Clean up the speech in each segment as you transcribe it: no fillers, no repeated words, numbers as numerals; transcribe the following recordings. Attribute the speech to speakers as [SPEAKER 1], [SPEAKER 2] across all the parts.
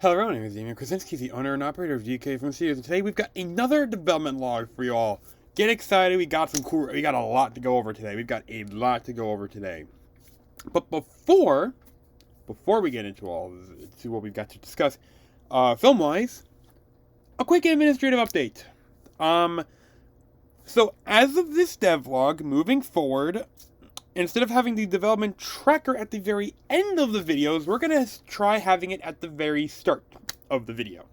[SPEAKER 1] Hello, my name is Damian Krasinski, the owner and operator of DK Film Studios, and today we've got another development log for you all. Get excited, we got a lot to go over today. But before we get into what we've got to discuss, film-wise, a quick administrative update. So as of this devlog, moving forward, instead of having the development tracker at the very end of the videos, we're going to try having it at the very start of the video.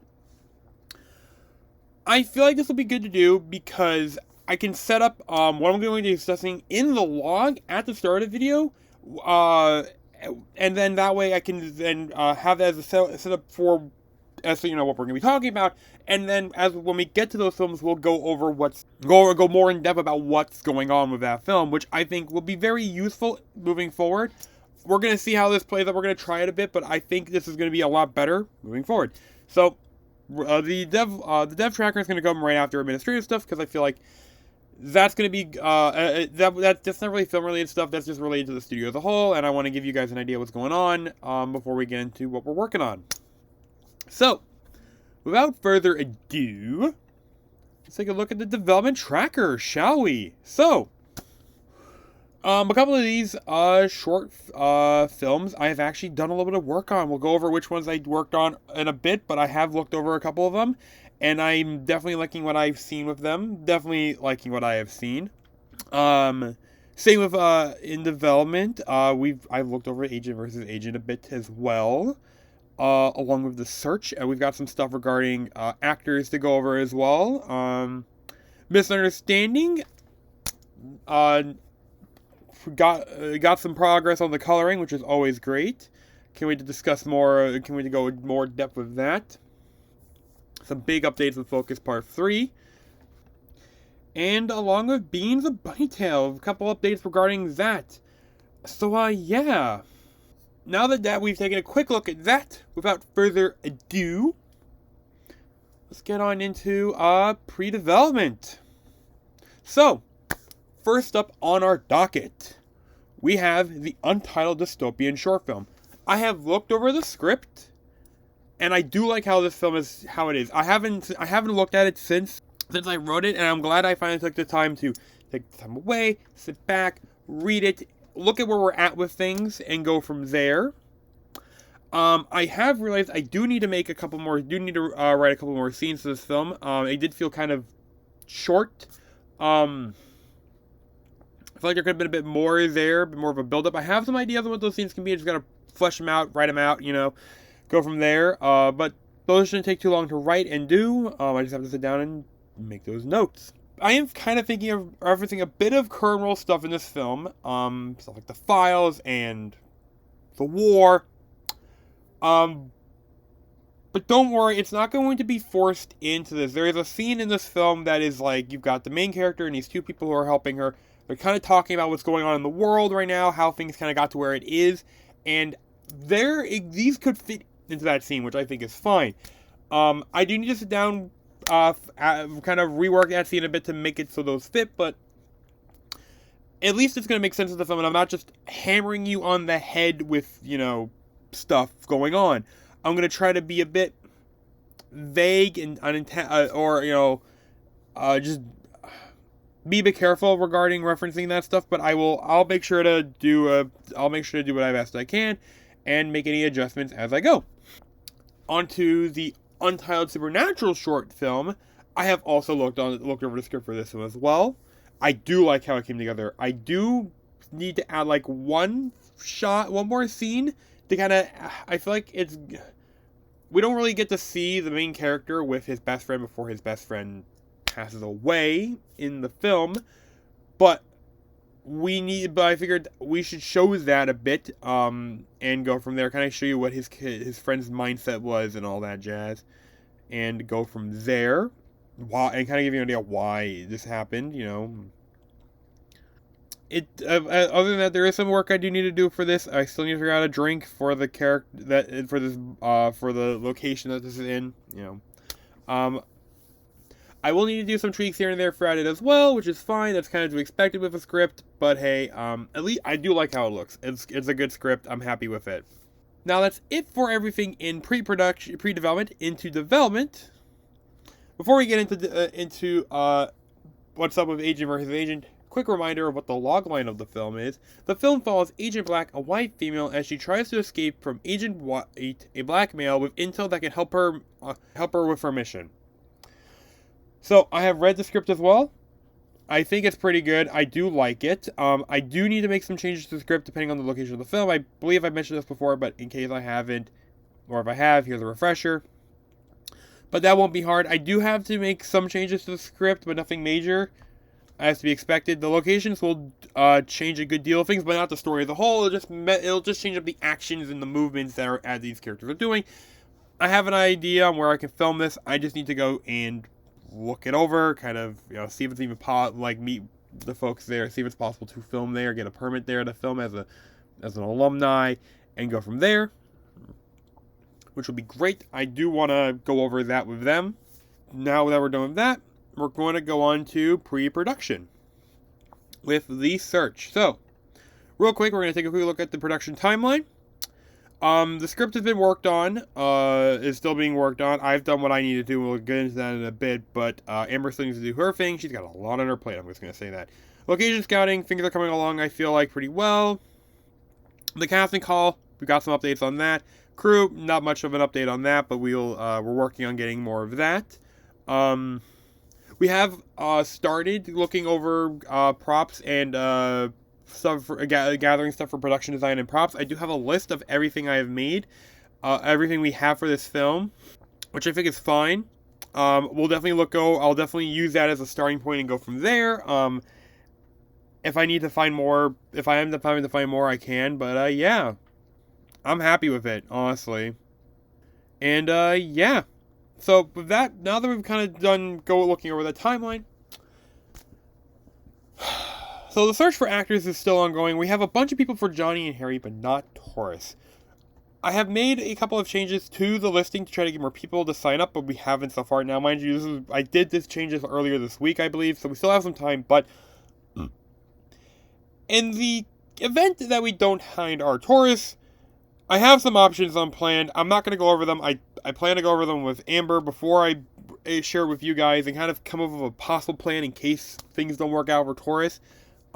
[SPEAKER 1] I feel like this will be good to do because I can set up what I'm going to be discussing in the log at the start of the video, and then that way I can then have that as a setup for, so you know what we're going to be talking about. And then, when we get to those films, we'll go more in depth about what's going on with that film, which I think will be very useful moving forward. We're going to see how this plays out. We're going to try it a bit, but I think this is going to be a lot better moving forward. So, the dev tracker is going to come right after administrative stuff, because I feel like that's going to be that's not really film related stuff. That's just related to the studio as a whole, and I want to give you guys an idea of what's going on before we get into what we're working on. So, without further ado, let's take a look at the development tracker, shall we? So, a couple of these short films I have actually done a little bit of work on. We'll go over which ones I worked on in a bit, but I have looked over a couple of them, and I'm definitely liking what I've seen with them. Definitely liking what I have seen. Same with in development. I've looked over Agent versus Agent a bit as well. Along with the search, and we've got some stuff regarding actors to go over as well. Misunderstanding, got some progress on the coloring, which is always great. Can't wait to discuss more. Can't wait to go in more depth with that. Some big updates with Focus Part 3, and along with Beans of Bunnytail, a couple updates regarding that. So yeah. Now that we've taken a quick look at that, without further ado, let's get on into pre-development. So, first up on our docket, we have the Untitled Dystopian Short Film. I have looked over the script, and I do like how this film is, how it is. I haven't looked at it since I wrote it, and I'm glad I finally took the time to take the time away, sit back, read it, look at where we're at with things, and go from there. I have realized I do need to make a couple more, write a couple more scenes to this film. It did feel kind of short. I feel like there could have been a bit more there, a bit more of a build-up. I have some ideas on what those scenes can be. I just gotta flesh them out, write them out, go from there. But those shouldn't take too long to write and do. I just have to sit down and make those notes. I am kind of thinking of referencing a bit of current world stuff in this film, stuff like the files and the war. But don't worry, it's not going to be forced into this. There is a scene in this film that is like, you've got the main character and these two people who are helping her. They're kind of talking about what's going on in the world right now, how things kind of got to where it is, and these could fit into that scene, which I think is fine. I do need to sit down, kind of rework that scene a bit to make it so those fit, but at least it's going to make sense of the film, and I'm not just hammering you on the head with, stuff going on. I'm going to try to be a bit vague and just be a bit careful regarding referencing that stuff, but I'll make sure to do what I best I can and make any adjustments as I go. Onto the Untitled Supernatural Short Film. I have also looked over the script for this one as well. I do like how it came together. I do need to add like one more scene to kind of, I feel like we don't really get to see the main character with his best friend before his best friend passes away in the film, but I figured we should show that a bit, and go from there, kind of show you what his friend's mindset was and all that jazz, and go from there, and kind of give you an idea why this happened, Other than that, there is some work I do need to do for this. I still need to figure out a drink for the character for the location that this is in. I will need to do some tweaks here and there for it as well, which is fine. That's kind of to be expected with a script. But hey, at least I do like how it looks. It's a good script. I'm happy with it. Now that's it for everything in pre-development into development. Before we get into what's up with Agent versus Agent, quick reminder of what the logline of the film is. The film follows Agent Black, a white female, as she tries to escape from Agent White, a black male, with intel that can help her with her mission. So I have read the script as well. I think it's pretty good. I do like it. I do need to make some changes to the script depending on the location of the film. I believe I mentioned this before, but in case I haven't, or if I have, here's a refresher. But that won't be hard. I do have to make some changes to the script, but nothing major, as to be expected. The locations will change a good deal of things, but not the story as a whole. It'll just change up the actions and the movements that these characters are doing. I have an idea on where I can film this. I just need to go and look it over, kind of, see if it's even meet the folks there, see if it's possible to film there, get a permit there to film as an alumni, and go from there, which will be great. I do want to go over that with them. Now that we're done with that, we're going to go on to pre-production with The Search. So, real quick, we're going to take a quick look at the production timeline. The script has been worked on, is still being worked on. I've done what I need to do. We'll get into that in a bit, but Amber still needs to do her thing. She's got a lot on her plate, I'm just going to say that. Location scouting, things are coming along, I feel like, pretty well. The casting call, we got some updates on that. Crew, not much of an update on that, but we're working on getting more of that. We have started looking over props and stuff for, gathering stuff for production design and props. I do have a list of everything I have made, everything we have for this film, which I think is fine. We'll definitely I'll definitely use that as a starting point and go from there. If I need to find more, if I end up having to find more, I can. But yeah, I'm happy with it, honestly. And yeah. So with that, now that we've kind of done looking over the timeline. So the search for actors is still ongoing. We have a bunch of people for Johnny and Harry, but not Taurus. I have made a couple of changes to the listing to try to get more people to sign up, but we haven't so far. Now, mind you, I did this changes earlier this week, I believe, so we still have some time, but in the event that we don't find our Taurus, I have some options unplanned. I'm not going to go over them. I plan to go over them with Amber before I share it with you guys and kind of come up with a possible plan in case things don't work out for Taurus.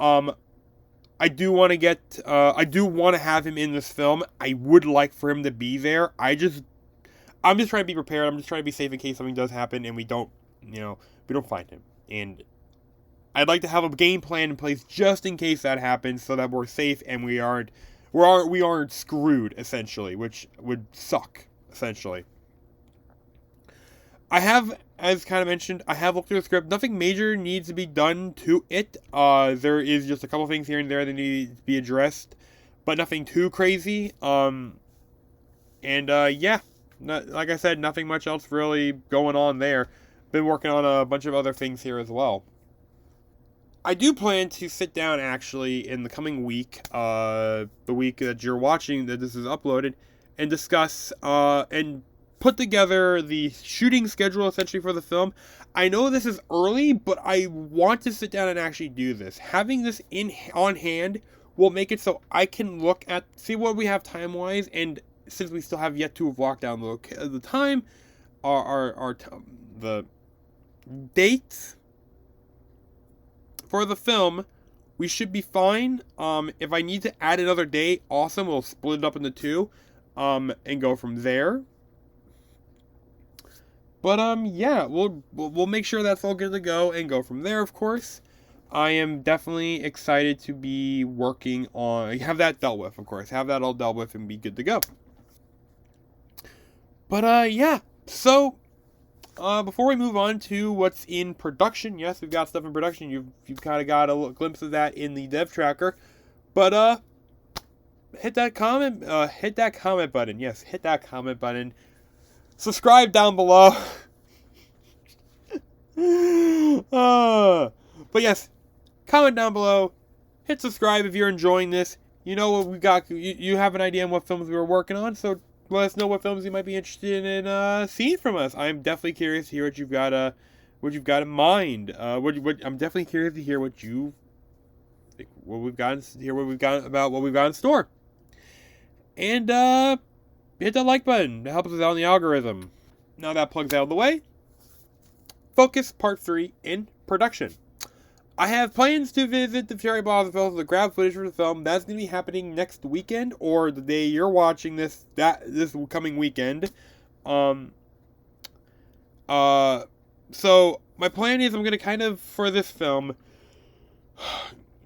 [SPEAKER 1] I do want to have him in this film. I would like for him to be there. I'm just trying to be prepared. I'm just trying to be safe in case something does happen and we don't find him. And I'd like to have a game plan in place just in case that happens, so that we're safe and we aren't screwed, essentially, which would suck, essentially. I have, as kind of mentioned, I have looked through the script. Nothing major needs to be done to it. There is just a couple things here and there that need to be addressed, but nothing too crazy. Yeah, like I said, nothing much else really going on there. Been working on a bunch of other things here as well. I do plan to sit down, actually, in the coming week, the week that you're watching, that this is uploaded, and discuss, and put together the shooting schedule, essentially, for the film. I know this is early, but I want to sit down and actually do this. Having this on hand will make it so I can see what we have time-wise, and since we still have yet to have locked down the time, the dates for the film, we should be fine. If I need to add another day, awesome. We'll split it up into two, and go from there. But yeah, we'll make sure that's all good to go and go from there. Of course, I am definitely excited to be working on have that dealt with. Of course, have that all dealt with and be good to go. But yeah. So before we move on to what's in production, yes, we've got stuff in production. You've kind of got a glimpse of that in the dev tracker. But hit that comment button. Yes, hit that comment button. Subscribe down below. But yes, comment down below. Hit subscribe if you're enjoying this. You know what we got. You have an idea on what films we were working on, so let us know what films you might be interested in seeing from us. I'm definitely curious to hear what you've got in mind. I'm definitely curious to hear what we've got in store. And hit that like button. It helps us out in the algorithm. Now that plug's out of the way, focus part 3 in production. I have plans to visit the Cherry Blossom Festival to grab footage for the film. That's going to be happening next weekend, or the day you're watching this, this coming weekend. So my plan is I'm going to kind of, for this film,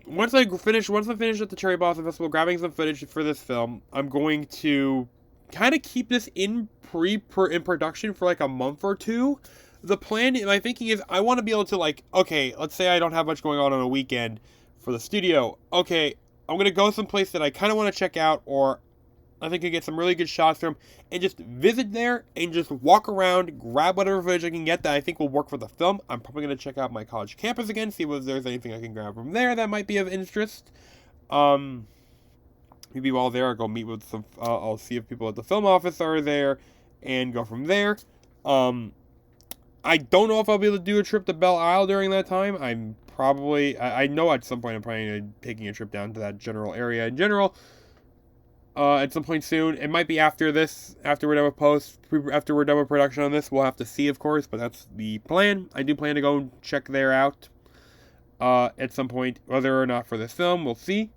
[SPEAKER 1] once I finish at the Cherry Blossom Festival grabbing some footage for this film, I'm going to kind of keep this in production for like a month or two. The plan, my thinking is, I want to be able to, like, okay, let's say I don't have much going on a weekend for the studio. Okay, I'm going to go someplace that I kind of want to check out, or I think I get some really good shots from, and just visit there and just walk around, grab whatever footage I can get that I think will work for the film. I'm probably going to check out my college campus again, see if there's anything I can grab from there that might be of interest. Maybe while there, I'll go meet with some, I'll see if people at the film office are there, and go from there. I don't know if I'll be able to do a trip to Belle Isle during that time. I know at some point I'm planning taking a trip down to that general area in general. At some point soon. It might be after this, after we're done with production on this. We'll have to see, of course, but that's the plan. I do plan to go and check there out at some point, whether or not for this film, we'll see.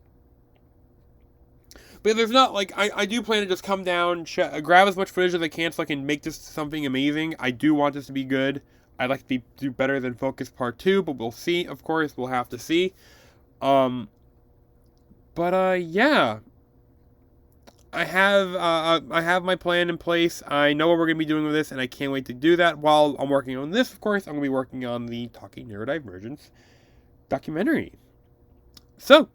[SPEAKER 1] But there's not, like, I do plan to just come down, grab as much footage as I can so I can make this something amazing. I do want this to be good. I'd like to do better than Focus Part 2, but we'll see, of course. We'll have to see. Yeah. I have my plan in place. I know what we're going to be doing with this, and I can't wait to do that. While I'm working on this, of course, I'm going to be working on the Talking Neurodivergence documentary. So,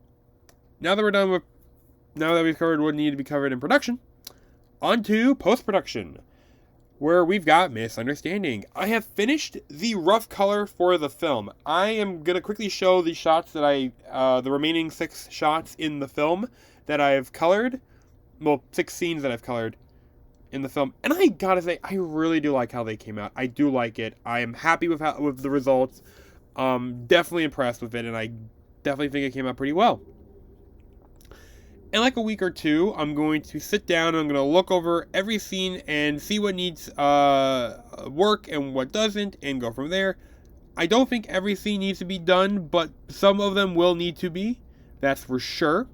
[SPEAKER 1] now that we've covered what needed to be covered in production, on to post-production, where we've got misunderstanding. I have finished the rough color for the film. I am going to quickly show the shots that the remaining 6 shots in the film that I've colored. Well, 6 scenes that I've colored in the film. And I gotta say, I really do like how they came out. I do like it. I am happy with the results. Definitely impressed with it, and I definitely think it came out pretty well. In like a week or two, I'm going to sit down and I'm going to look over every scene and see what needs work and what doesn't, and go from there. I don't think every scene needs to be done, but some of them will need to be. That's for sure.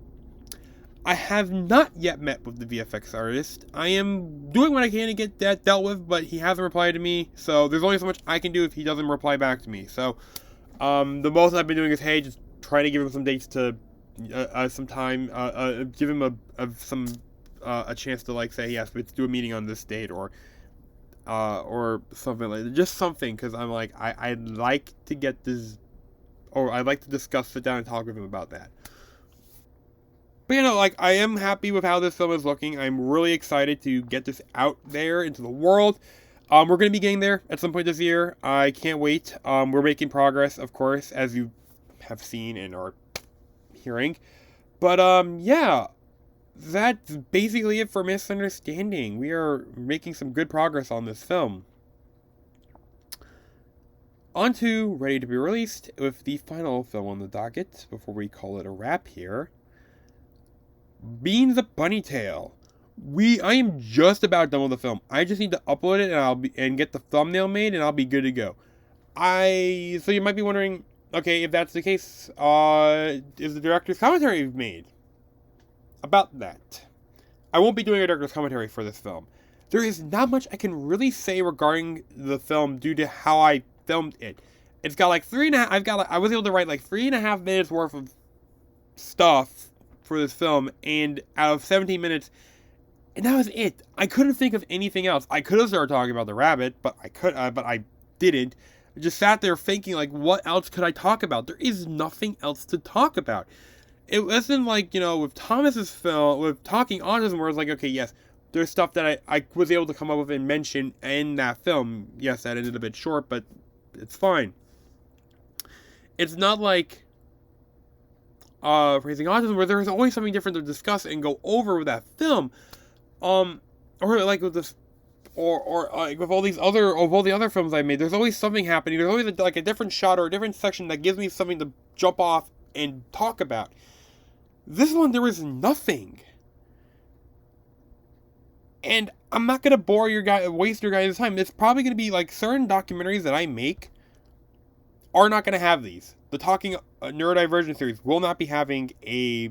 [SPEAKER 1] I have not yet met with the VFX artist. I am doing what I can to get that dealt with, but he hasn't replied to me, so there's only so much I can do if he doesn't reply back to me. So, the most I've been doing is, hey, just trying to give him some dates to some time, give him a chance to, like, say, yes, let's do a meeting on this date, or something like that. Just something, because I'm like, I'd like to get this, or I'd like to sit down and talk with him about that. But, you know, like, I am happy with how this film is looking. I'm really excited to get this out there into the world. We're going to be getting there at some point this year. I can't wait. We're making progress, of course, as you have seen and are hearing. But, yeah, that's basically it for Misunderstanding. We are making some good progress on this film. On to Ready to be Released, with the final film on the docket, before we call it a wrap here. Beans a Bunny Tail. I am just about done with the film. I just need to upload it and get the thumbnail made, and I'll be good to go. So you might be wondering, okay, if that's the case, is the director's commentary made? About that. I won't be doing a director's commentary for this film. There is not much I can really say regarding the film due to how I filmed it. It's got like 3.5, I was able to write like 3.5 minutes worth of stuff for this film, and out of 17 minutes, and that was it. I couldn't think of anything else. I could have started talking about the rabbit, but I didn't. I just sat there thinking, like, what else could I talk about? There is nothing else to talk about. It wasn't like, you know, with Thomas's film, with Talking Autism, where it's like, okay, yes, there's stuff that I was able to come up with and mention in that film. Yes, that ended a bit short, but it's fine. It's not like Praising Autism, where there's always something different to discuss and go over with that film, or like with this, or like with all the other films I made. There's always something happening. There's always like a different shot or a different section that gives me something to jump off and talk about. This one, there was nothing, And I'm not gonna waste your guys' time. It's probably gonna be like certain documentaries that I make are not gonna have these. The Talking Neurodivergent series will not be having a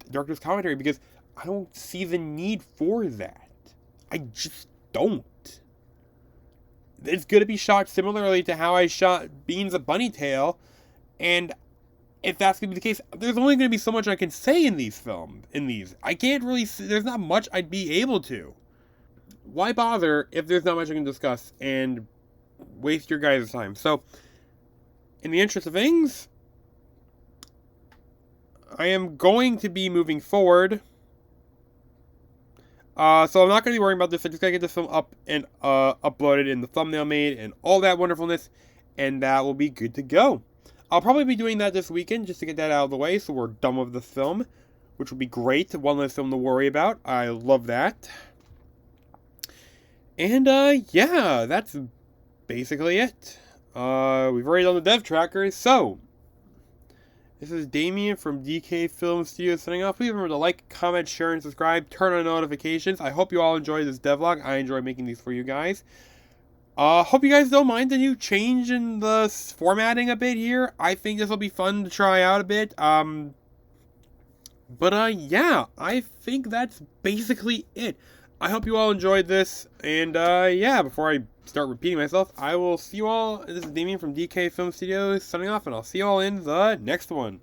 [SPEAKER 1] director's commentary because I don't see the need for that. I just don't. It's gonna be shot similarly to how I shot Beans a Bunny Tail, and if that's gonna be the case, there's only gonna be so much I can say in these films. I can't really. There's not much I'd be able to. Why bother if there's not much I can discuss and waste your guys' time? So, in the interest of things, I am going to be moving forward. So I'm not going to be worrying about this. I just got to get this film up and uploaded and the thumbnail made and all that wonderfulness, and that will be good to go. I'll probably be doing that this weekend just to get that out of the way so we're done with this film, which will be great. One less film to worry about. I love that. And, yeah, that's basically it. We've already done the dev trackers, so this is Damien from DK Film Studios signing off. Please remember to like, comment, share, and subscribe. Turn on notifications. I hope you all enjoyed this devlog. I enjoy making these for you guys. Hope you guys don't mind the new change in the formatting a bit here. I think this will be fun to try out a bit. Yeah, I think that's basically it. I hope you all enjoyed this, and, yeah, before I start repeating myself, I will see you all. This is Damien from DK Film Studios signing off, and I'll see you all in the next one.